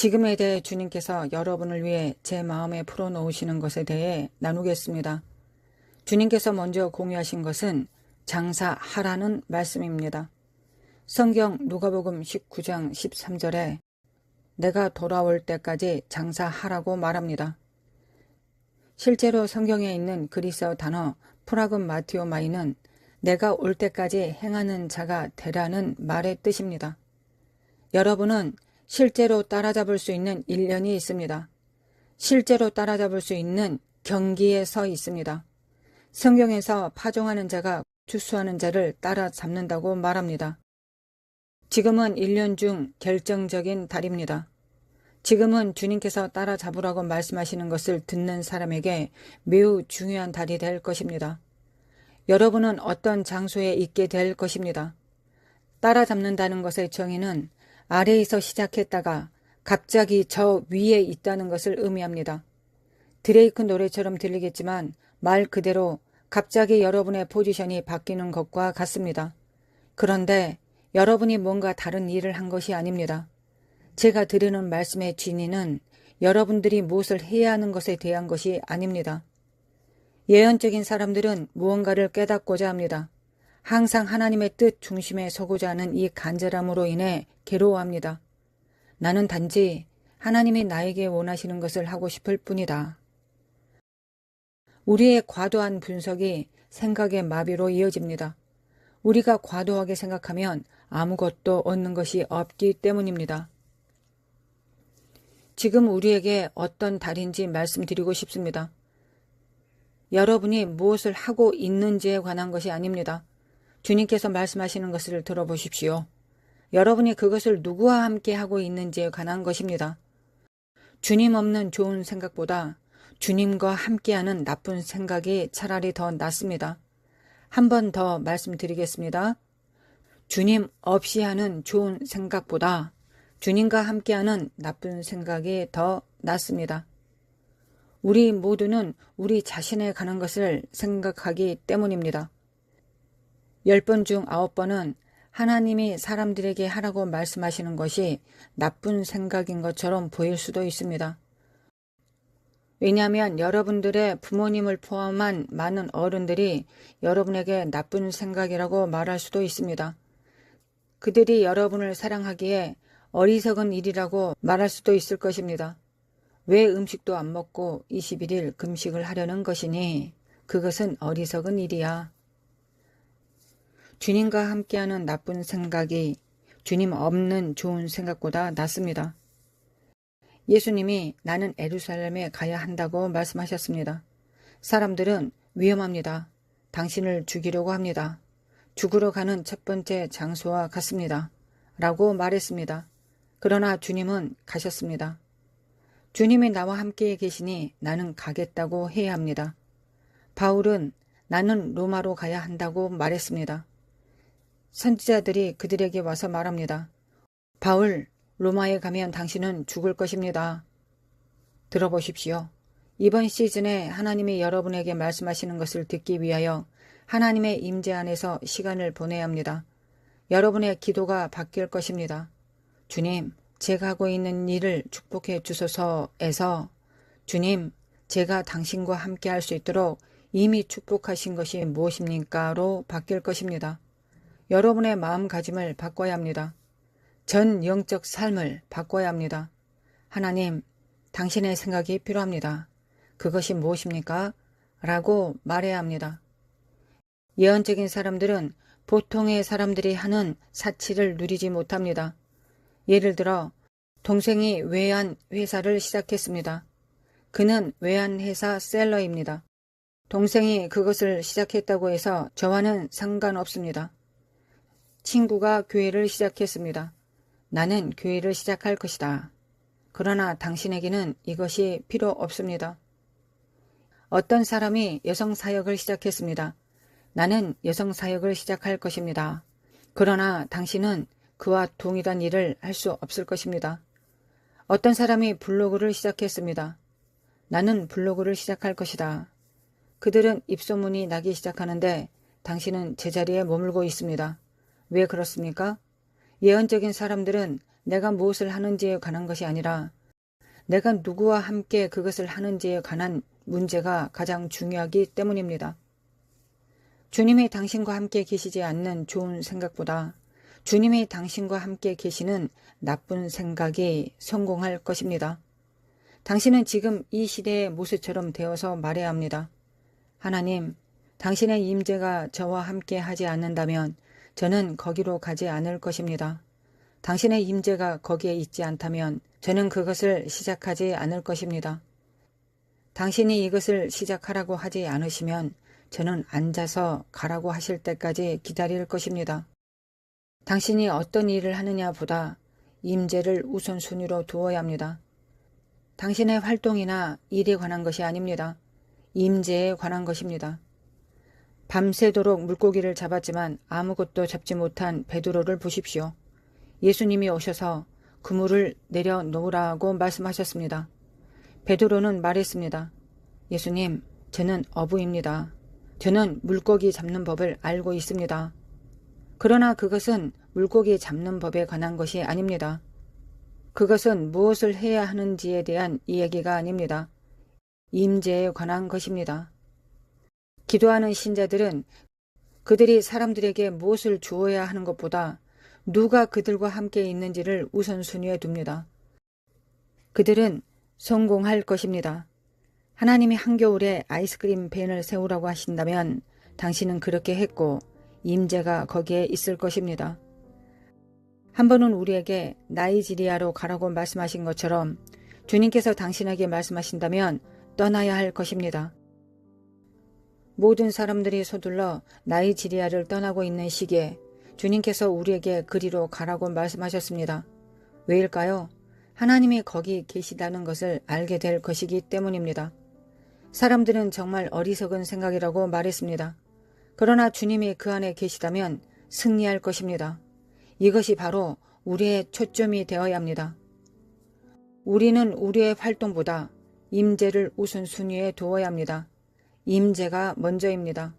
지금에 대해 주님께서 여러분을 위해 제 마음에 풀어놓으시는 것에 대해 나누겠습니다. 주님께서 먼저 공유하신 것은 장사하라는 말씀입니다. 성경 누가복음 19장 13절에 내가 돌아올 때까지 장사하라고 말합니다. 실제로 성경에 있는 그리스어 단어 프라그마티오마이는 내가 올 때까지 행하는 자가 되라는 말의 뜻입니다. 여러분은 실제로 따라잡을 수 있는 일련이 있습니다. 실제로 따라잡을 수 있는 경기에 서 있습니다. 성경에서 파종하는 자가 추수하는 자를 따라잡는다고 말합니다. 지금은 1년 중 결정적인 달입니다. 지금은 주님께서 따라잡으라고 말씀하시는 것을 듣는 사람에게 매우 중요한 달이 될 것입니다. 여러분은 어떤 장소에 있게 될 것입니다. 따라잡는다는 것의 정의는 아래에서 시작했다가 갑자기 저 위에 있다는 것을 의미합니다. 드레이크 노래처럼 들리겠지만 말 그대로 갑자기 여러분의 포지션이 바뀌는 것과 같습니다. 그런데 여러분이 뭔가 다른 일을 한 것이 아닙니다. 제가 드리는 말씀의 진리는 여러분들이 무엇을 해야 하는 것에 대한 것이 아닙니다. 예언적인 사람들은 무언가를 깨닫고자 합니다. 항상 하나님의 뜻 중심에 서고자 하는 이 간절함으로 인해 괴로워합니다. 나는 단지 하나님이 나에게 원하시는 것을 하고 싶을 뿐이다. 우리의 과도한 분석이 생각의 마비로 이어집니다. 우리가 과도하게 생각하면 아무것도 얻는 것이 없기 때문입니다. 지금 우리에게 어떤 달인지 말씀드리고 싶습니다. 여러분이 무엇을 하고 있는지에 관한 것이 아닙니다. 주님께서 말씀하시는 것을 들어보십시오. 여러분이 그것을 누구와 함께 하고 있는지에 관한 것입니다. 주님 없는 좋은 생각보다 주님과 함께하는 나쁜 생각이 차라리 더 낫습니다. 한 번 더 말씀드리겠습니다. 주님 없이 하는 좋은 생각보다 주님과 함께하는 나쁜 생각이 더 낫습니다. 우리 모두는 우리 자신에 관한 것을 생각하기 때문입니다. 10번 중 9번은 하나님이 사람들에게 하라고 말씀하시는 것이 나쁜 생각인 것처럼 보일 수도 있습니다. 왜냐하면 여러분들의 부모님을 포함한 많은 어른들이 여러분에게 나쁜 생각이라고 말할 수도 있습니다. 그들이 여러분을 사랑하기에 어리석은 일이라고 말할 수도 있을 것입니다. 왜 음식도 안 먹고 21일 금식을 하려는 것이니? 그것은 어리석은 일이야. 주님과 함께하는 나쁜 생각이 주님 없는 좋은 생각보다 낫습니다. 예수님이 나는 예루살렘에 가야 한다고 말씀하셨습니다. 사람들은 위험합니다. 당신을 죽이려고 합니다. 죽으러 가는 첫 번째 장소와 같습니다. 라고 말했습니다. 그러나 주님은 가셨습니다. 주님이 나와 함께 계시니 나는 가겠다고 해야 합니다. 바울은 나는 로마로 가야 한다고 말했습니다. 선지자들이 그들에게 와서 말합니다. 바울, 로마에 가면 당신은 죽을 것입니다. 들어보십시오. 이번 시즌에 하나님이 여러분에게 말씀하시는 것을 듣기 위하여 하나님의 임재 안에서 시간을 보내야 합니다. 여러분의 기도가 바뀔 것입니다. 주님, 제가 하고 있는 일을 축복해 주소서에서 주님, 제가 당신과 함께 할 수 있도록 이미 축복하신 것이 무엇입니까?로 바뀔 것입니다. 여러분의 마음가짐을 바꿔야 합니다. 전 영적 삶을 바꿔야 합니다. 하나님, 당신의 생각이 필요합니다. 그것이 무엇입니까? 라고 말해야 합니다. 예언적인 사람들은 보통의 사람들이 하는 사치를 누리지 못합니다. 예를 들어 동생이 외환 회사를 시작했습니다. 그는 외환 회사 셀러입니다. 동생이 그것을 시작했다고 해서 저와는 상관없습니다. 친구가 교회를 시작했습니다. 나는 교회를 시작할 것이다. 그러나 당신에게는 이것이 필요 없습니다. 어떤 사람이 여성사역을 시작했습니다. 나는 여성사역을 시작할 것입니다. 그러나 당신은 그와 동일한 일을 할 수 없을 것입니다. 어떤 사람이 블로그를 시작했습니다. 나는 블로그를 시작할 것이다. 그들은 입소문이 나기 시작하는데 당신은 제자리에 머물고 있습니다. 왜 그렇습니까? 예언적인 사람들은 내가 무엇을 하는지에 관한 것이 아니라 내가 누구와 함께 그것을 하는지에 관한 문제가 가장 중요하기 때문입니다. 주님이 당신과 함께 계시지 않는 좋은 생각보다 주님이 당신과 함께 계시는 나쁜 생각이 성공할 것입니다. 당신은 지금 이 시대의 모세처럼 되어서 말해야 합니다. 하나님, 당신의 임재가 저와 함께 하지 않는다면 저는 거기로 가지 않을 것입니다. 당신의 임재가 거기에 있지 않다면 저는 그것을 시작하지 않을 것입니다. 당신이 이것을 시작하라고 하지 않으시면 저는 앉아서 가라고 하실 때까지 기다릴 것입니다. 당신이 어떤 일을 하느냐보다 임재를 우선순위로 두어야 합니다. 당신의 활동이나 일에 관한 것이 아닙니다. 임재에 관한 것입니다. 밤새도록 물고기를 잡았지만 아무것도 잡지 못한 베드로를 보십시오. 예수님이 오셔서 그물을 내려놓으라고 말씀하셨습니다. 베드로는 말했습니다. 예수님, 저는 어부입니다. 저는 물고기 잡는 법을 알고 있습니다. 그러나 그것은 물고기 잡는 법에 관한 것이 아닙니다. 그것은 무엇을 해야 하는지에 대한 이야기가 아닙니다. 임재에 관한 것입니다. 기도하는 신자들은 그들이 사람들에게 무엇을 주어야 하는 것보다 누가 그들과 함께 있는지를 우선순위에 둡니다. 그들은 성공할 것입니다. 하나님이 한겨울에 아이스크림 밴을 세우라고 하신다면 당신은 그렇게 했고 임재가 거기에 있을 것입니다. 한 번은 우리에게 나이지리아로 가라고 말씀하신 것처럼 주님께서 당신에게 말씀하신다면 떠나야 할 것입니다. 모든 사람들이 서둘러 나이지리아를 떠나고 있는 시기에 주님께서 우리에게 그리로 가라고 말씀하셨습니다. 왜일까요? 하나님이 거기 계시다는 것을 알게 될 것이기 때문입니다. 사람들은 정말 어리석은 생각이라고 말했습니다. 그러나 주님이 그 안에 계시다면 승리할 것입니다. 이것이 바로 우리의 초점이 되어야 합니다. 우리는 우리의 활동보다 임재를 우선순위에 두어야 합니다. 임재가 먼저입니다.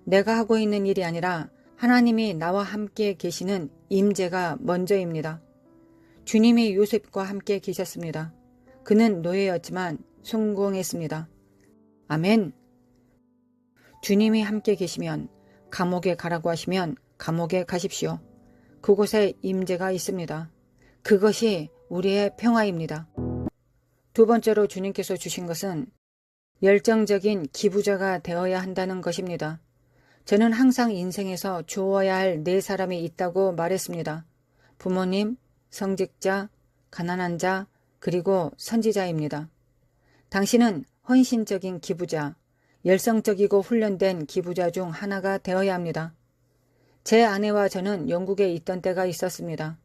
내가 하고 있는 일이 아니라 하나님이 나와 함께 계시는 임재가 먼저입니다. 주님이 요셉과 함께 계셨습니다. 그는 노예였지만 성공했습니다. 아멘. 주님이 함께 계시면 감옥에 가라고 하시면 감옥에 가십시오. 그곳에 임재가 있습니다. 그것이 우리의 평화입니다. 두 번째로 주님께서 주신 것은 열정적인 기부자가 되어야 한다는 것입니다. 저는 항상 인생에서 주어야 할 네 사람이 있다고 말했습니다. 부모님, 성직자, 가난한 자, 그리고 선지자입니다. 당신은 헌신적인 기부자, 열성적이고 훈련된 기부자 중 하나가 되어야 합니다. 제 아내와 저는 영국에 있던 때가 있었습니다.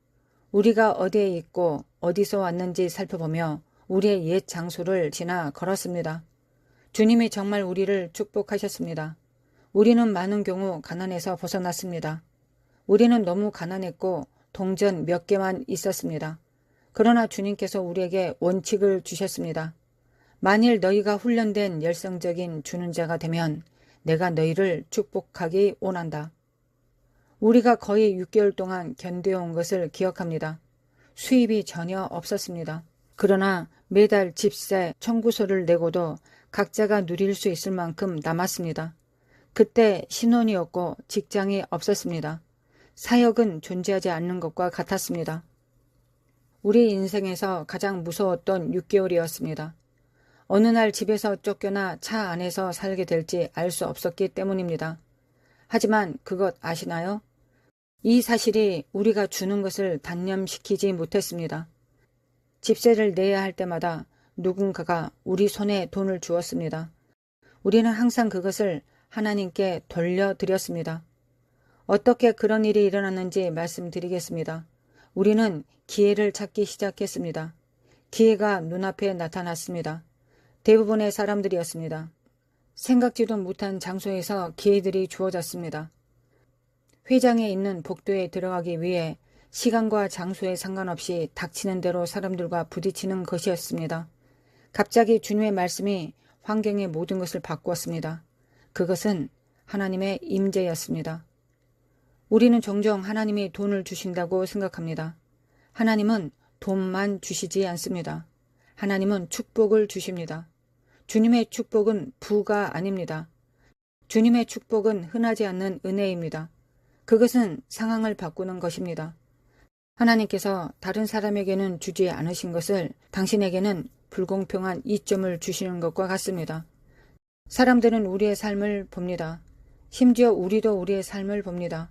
우리가 어디에 있고 어디서 왔는지 살펴보며 우리의 옛 장소를 지나 걸었습니다. 주님이 정말 우리를 축복하셨습니다. 우리는 많은 경우 가난에서 벗어났습니다. 우리는 너무 가난했고 동전 몇 개만 있었습니다. 그러나 주님께서 우리에게 원칙을 주셨습니다. 만일 너희가 훈련된 열성적인 주는 자가 되면 내가 너희를 축복하기 원한다. 우리가 거의 6개월 동안 견뎌온 것을 기억합니다. 수입이 전혀 없었습니다. 그러나 매달 집세 청구서를 내고도 각자가 누릴 수 있을 만큼 남았습니다. 그때 신혼이었고 직장이 없었습니다. 사역은 존재하지 않는 것과 같았습니다. 우리 인생에서 가장 무서웠던 6개월이었습니다. 어느 날 집에서 쫓겨나 차 안에서 살게 될지 알 수 없었기 때문입니다. 하지만 그것 아시나요? 이 사실이 우리가 주는 것을 단념시키지 못했습니다. 집세를 내야 할 때마다 누군가가 우리 손에 돈을 주었습니다. 우리는 항상 그것을 하나님께 돌려드렸습니다. 어떻게 그런 일이 일어났는지 말씀드리겠습니다. 우리는 기회를 찾기 시작했습니다. 기회가 눈앞에 나타났습니다. 대부분의 사람들이었습니다. 생각지도 못한 장소에서 기회들이 주어졌습니다. 회장에 있는 복도에 들어가기 위해 시간과 장소에 상관없이 닥치는 대로 사람들과 부딪히는 것이었습니다. 갑자기 주님의 말씀이 환경의 모든 것을 바꾸었습니다. 그것은 하나님의 임재였습니다. 우리는 종종 하나님이 돈을 주신다고 생각합니다. 하나님은 돈만 주시지 않습니다. 하나님은 축복을 주십니다. 주님의 축복은 부가 아닙니다. 주님의 축복은 흔하지 않는 은혜입니다. 그것은 상황을 바꾸는 것입니다. 하나님께서 다른 사람에게는 주지 않으신 것을 당신에게는 불공평한 이점을 주시는 것과 같습니다. 사람들은 우리의 삶을 봅니다. 심지어 우리도 우리의 삶을 봅니다.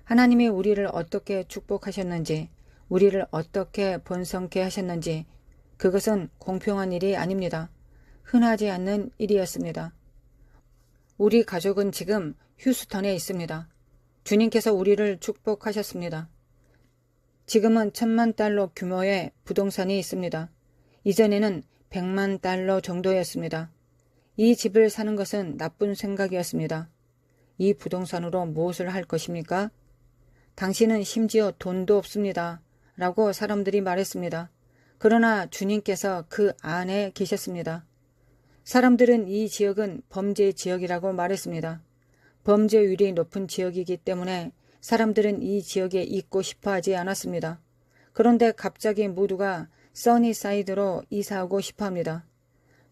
하나님이 우리를 어떻게 축복하셨는지, 우리를 어떻게 번성케 하셨는지, 그것은 공평한 일이 아닙니다. 흔하지 않는 일이었습니다. 우리 가족은 지금 휴스턴에 있습니다. 주님께서 우리를 축복하셨습니다. 지금은 $10,000,000 규모의 부동산이 있습니다. 이전에는 $1,000,000 정도였습니다. 이 집을 사는 것은 나쁜 생각이었습니다. 이 부동산으로 무엇을 할 것입니까? 당신은 심지어 돈도 없습니다. 라고 사람들이 말했습니다. 그러나 주님께서 그 안에 계셨습니다. 사람들은 이 지역은 범죄 지역이라고 말했습니다. 범죄율이 높은 지역이기 때문에 사람들은 이 지역에 있고 싶어 하지 않았습니다. 그런데 갑자기 모두가 써니사이드로 이사하고 싶어 합니다.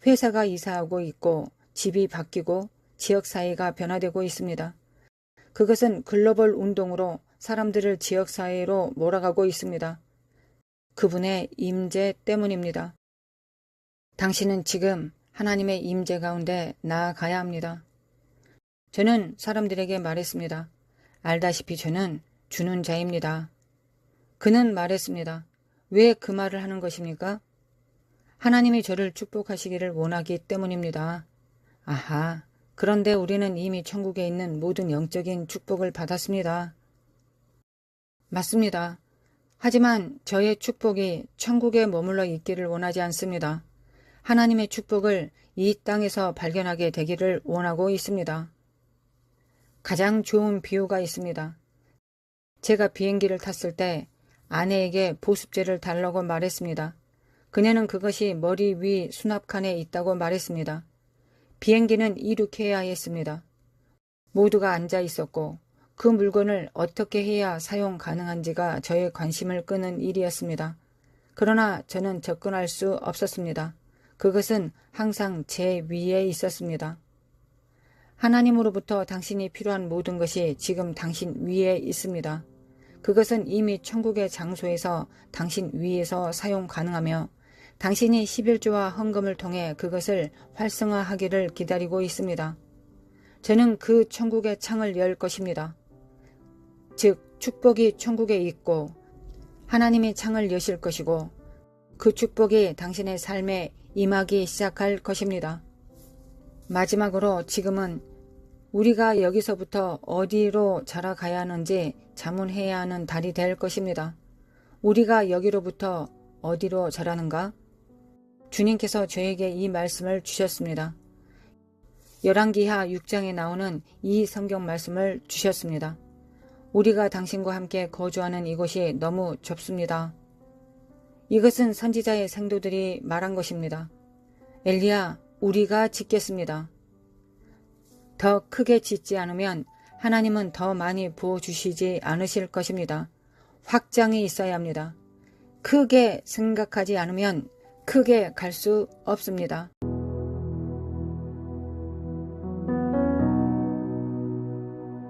회사가 이사하고 있고 집이 바뀌고 지역 사회가 변화되고 있습니다. 그것은 글로벌 운동으로 사람들을 지역 사회로 몰아가고 있습니다. 그분의 임재 때문입니다. 당신은 지금 하나님의 임재 가운데 나아가야 합니다. 저는 사람들에게 말했습니다. 알다시피 저는 주는 자입니다. 그는 말했습니다. 왜 그 말을 하는 것입니까? 하나님이 저를 축복하시기를 원하기 때문입니다. 아하, 그런데 우리는 이미 천국에 있는 모든 영적인 축복을 받았습니다. 맞습니다. 하지만 저의 축복이 천국에 머물러 있기를 원하지 않습니다. 하나님의 축복을 이 땅에서 발견하게 되기를 원하고 있습니다. 가장 좋은 비유가 있습니다. 제가 비행기를 탔을 때 아내에게 보습제를 달라고 말했습니다. 그녀는 그것이 머리 위 수납칸에 있다고 말했습니다. 비행기는 이륙해야 했습니다. 모두가 앉아 있었고 그 물건을 어떻게 해야 사용 가능한지가 저의 관심을 끄는 일이었습니다. 그러나 저는 접근할 수 없었습니다. 그것은 항상 제 위에 있었습니다. 하나님으로부터 당신이 필요한 모든 것이 지금 당신 위에 있습니다. 그것은 이미 천국의 장소에서 당신 위에서 사용 가능하며 당신이 11조와 헌금을 통해 그것을 활성화하기를 기다리고 있습니다. 저는 그 천국의 창을 열 것입니다. 즉 축복이 천국에 있고 하나님이 창을 여실 것이고 그 축복이 당신의 삶에 임하기 시작할 것입니다. 마지막으로 지금은 우리가 여기서부터 어디로 자라가야 하는지 자문해야 하는 달이 될 것입니다. 우리가 여기로부터 어디로 자라는가? 주님께서 저에게 이 말씀을 주셨습니다. 열왕기하 6장에 나오는 이 성경 말씀을 주셨습니다. 우리가 당신과 함께 거주하는 이곳이 너무 좁습니다. 이것은 선지자의 생도들이 말한 것입니다. 엘리야, 우리가 짓겠습니다. 더 크게 짓지 않으면 하나님은 더 많이 부어주시지 않으실 것입니다. 확장이 있어야 합니다. 크게 생각하지 않으면 크게 갈 수 없습니다.